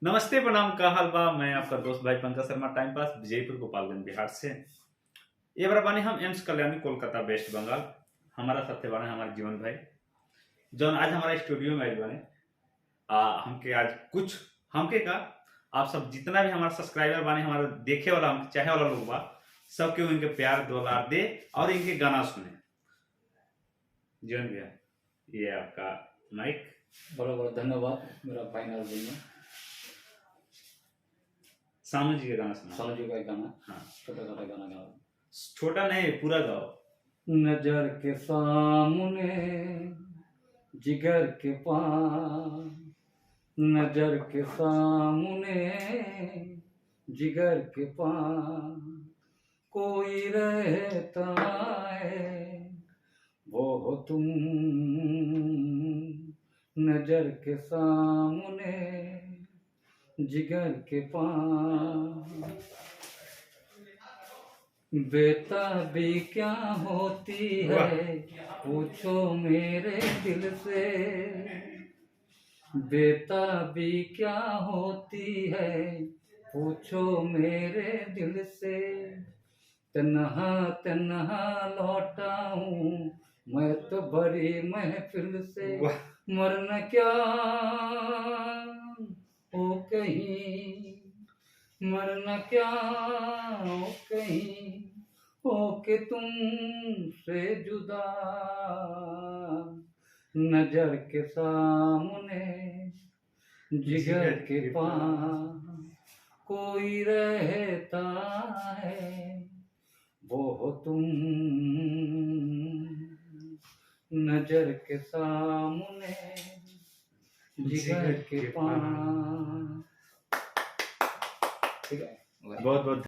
नमस्ते प्रणाम का हाल बा। मैं आपका दोस्त भाई पंकज शर्मा, टाइम पास विजयपुर गोपालगंज बिहार से। ये बार बानी हम एम्स कल्याणी कोलकाता वेस्ट बंगाल। हमारा साथे बाने हमारे जीवन भाई जौन आज हमारा स्टूडियो में आइल बाने। हमके आज कुछ हमके का आप सब जितना भी हमारा सब्सक्राइबर बाने, हमारा देखे वाला हम चाहे वाला लोग बा, सबके इनके प्यार दुलार दे और इनके गाना सुने। जीवन भैया, ये आपका माइक। बहुत बहुत धन्यवाद मेरा फाइनल दिन में सामू जी के गाना सुना। सामू जी का एक गाना, हाँ, छोटा छोटा गाना गाओ। छोटा नहीं, पूरा गाओ। नजर के सामने जिगर के पास, नजर के सामने जिगर के पास कोई रहता है वो हो तुम। नजर के सामने जिगर के पास बेताबी क्या होती है पूछो मेरे दिल से। बेताबी क्या होती है पूछो मेरे दिल से। तन्हा तन्हा लौटा हूँ मैं तो बड़ी महफिल से। मरना क्या हो कहीं, मरना क्या हो कहीं हो के तुम से जुदा। नजर के सामने जिगर के पास कोई रहता है वो हो तुम। नजर के सामने जिगर के पास। ठीक है, बहुत बहुत